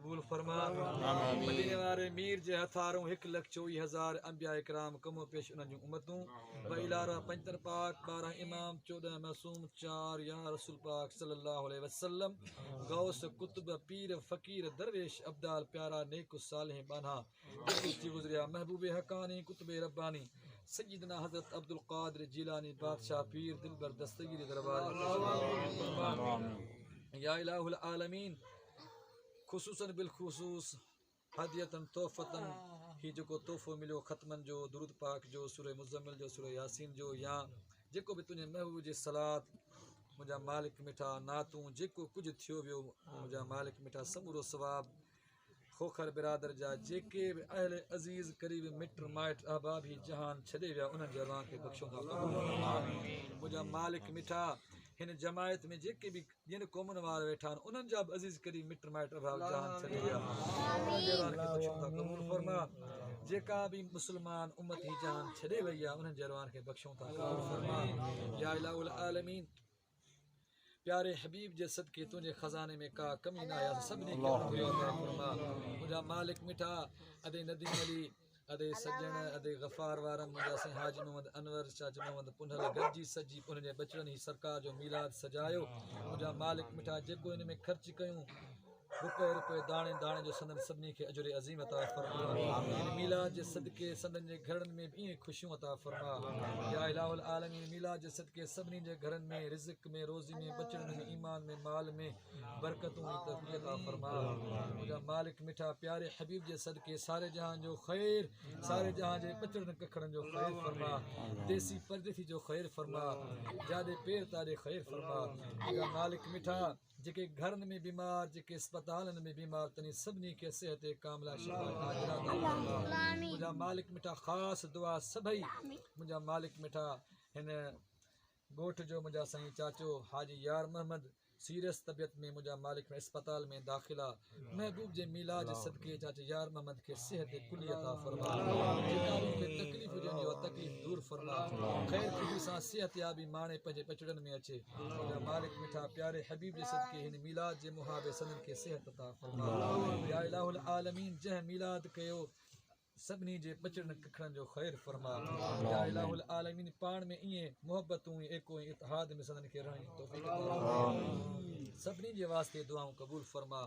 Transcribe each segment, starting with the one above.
कबूल फरमा। मदीने वारे मीर जे हथारों 1,24,000 अंबिया इकराम कमो पेश उन्हनि जूं उम्मतूं व इलारा 75 पाक 12 इमाम 14 मासूम 4 या रसूल पाक सल्लल्लाहु अलैहि वसल्लम गौस कुतुब पीर फकीर दरवेश अब्दाल प्यारा नेक सालेह बाना गुजरिया महबूब हकानी कुतुब रब्बानी सैयदना हजरत अब्दुल कादिर जिलानी बादशाह पीर दिलबर दस्तगीर दरबार या इलाहुल आलमीन खुसूसन बिलखुसूस हदियतन तोहफतन ही जो तोहफ़ो मिलो ख़त्मन जो दुरूद पाक जो सूरह मुज़म्मिल जो सूरह यासीन जो या जेको भी तुंहिंजे महबूब जी सलात मुंहिंजा मालिक मिठा नातूं जेको कुझु थियो वियो मुंहिंजा मालिक मिठा समूरो सवाब खोखर बिरादर जा जेके बि अहले अज़ीज़ क़रीब मिट माइट अहबाब ही जहान छॾे विया उन्हनि जे अरवाह खे बख़्शो था मुंहिंजा मालिक मिठा हिन जमायत में जेके भी जिन क़ौमुनि वारा वेठा आहिनि उन्हनि जा बि अज़ीज़ क़रीब मिट माइट अहबाब जहान छॾे विया उन्हनि जे अरवाह खे बख़्शो था क़बूल फरमा। जेका भी मुस्लमान उम्मत ही जहान छॾे वई आहे उन्हनि जे अरवाह खे बख़्शो था क़बूल फरमा। या इलाहुल आलमीन प्यारे हबीब जे सदके तुझे खजाने में का कमी ना आया सभिनी खे पूरो अता फरमा। मुंहिंजा मालिक मिठा अदे नदीम अली अदे सज्जण अदे गफ़ार वारम मुंहिंजा साईं हाजी मोहम्मद अनवर चाचा मोहम्मद पुनहल गॾिजी सजी उन्हनि जे बचड़नि ही सरकार जो मीलाद सजायो मुंहिंजा मालिक मिठा जेको इन में ख़र्च कयूं रुपए रुपए दाणे दाणे जो संदन सभिनी खे अजर अज़ीम अता फरमा। मीलाद जे सदके संदन जे घरनि में भी ईअं ख़ुशियूं अता फरमा। या इलाहुल आलमीन मीलाद जे सदके सभिनी जे घरनि में रिज़्क़ में रोज़ी में बचड़नि में ईमान में माल में बरकतूं ऐं तरक़ी अता फरमा। मुंहिंजा मालिक मिठा प्यारे हबीब जे सदके सारे जहां जो ख़ैर सारे जहां जे बचड़नि कखड़नि जो ख़ैर फरमा देसी परदेसी जो ख़ैर फरमा जादे पेर तारे ख़ैर फरमा। मुंहिंजा मालिक मिठा जेके घरनि में बीमार जेके अस्पतालनि में बीमार तनी सभिनी खे सिहत कामिला मुंहिंजा मालिक मिठा ख़ासि दुआ सभई मुंहिंजा मालिक मिठा हिन ॻोठ जो मुंहिंजा साईं चाचो हाजी यार मोहम्मद सीरियस तबियत में मुंहिंजा मालिक में अस्पताल में दाख़िला महबूब जे मीलाद जे सदके चाचा यार मोहम्मद खे सिहत कुली अता फरमा जेका भी मूंखे तकलीफ़ हुजनि जो तकलीफ़ दूर फरमा ख़ैर ख़ुशी सां सिहत याबी माणे पंहिंजे बचड़नि में अचे मुंहिंजा मालिक मिठा प्यारे हबीब जे सदके हिन मीलाद जे मुहाबे सदन खे सिहत अता फरमा। या इलाहुल आलमीन जंहिं मीलाद कयो सभिनी जे बचड़नि कखड़नि जो ख़ैर फरमा। या इलाहुल आलमीन पाण में ईअं मोहब्बतूं एको इतिहाद में सदन खे रहण जी तौफ़ीक़ अता फरमा। सभिनी जे वास्ते दुआऊं क़बूल फरमा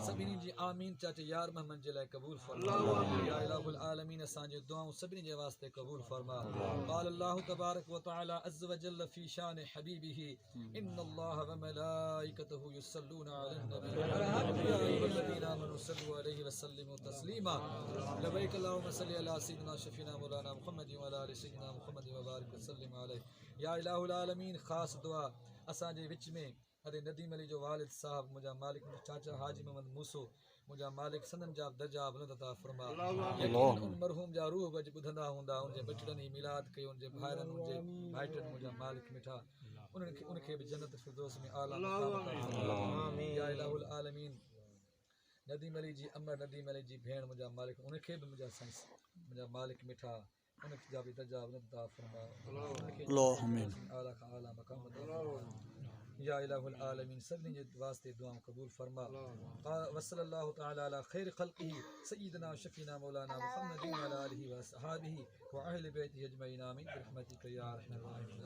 सभिनी जी आमीन चाचा यार मोहम्मद जे लाइ क़बूल फरमा। या इलाहुल आलमीन असांजी दुआऊं सभिनी जे वास्ते क़बूल फरमा। क़ाल अल्लाहु तबारक व तआला अज़्ज़ व जल्ल फी शान हबीबिही इन्नल्लाह व मलाइकतहु युसल्लूना अलन नबी या अय्युहल्लज़ीना आमनू सल्लु अलैहि व सल्लिमू तस्लीमा लबैक अल्लाहुम्मा सल्लि अला सय्यिदिना शफीना मौलाना मुहम्मद व अला आलि सय्यिदिना मुहम्मद व बारिक व सल्लिम अलैहि। या इलाहुल आलमीन ख़ासि दुआ असांजे विच में अदे नदीम अली जो वालिद साहब मुंहिंजा मालिक चाचा हाजी मोहम्मद मूसो मुंहिंजा मालिक सदन जा दर्जा बुलंद अता फरमा। यकीन उन मरहूम जा रूह अॼु ॿुधंदा हूंदा उनजे बचड़नि ई मिलाद कयो उनजे भाइरनि उनजे भाइटनि मुंहिंजा मालिक मिठा उनखे बि जन्नत फिरदौस में आला मक़ाम अता फरमा। या इलाहुल आलमीन नदीम अली जी अमर नदीम अली जी भेण मुंहिंजा मालिक उनखे बि मुंहिंजा साईं मुंहिंजा मालिक मिठा उनखे जा बि दर्जा बुलंद अता फरमा आला खां आला मक़ाम अता फरमा। या इलाहुल आलमीन सभिनी जे वास्ते दुआऊं क़बूल फरमा। वसल्लल्लाहु तआला अला खैर ख़ल्क़िही सय्यिदना शफीना मौलाना मुहम्मद व अला आलिहि व असहाबिही व अहले बैतिही अजमईन आमीन बिरहमतिक या अरहमर राहिमीन।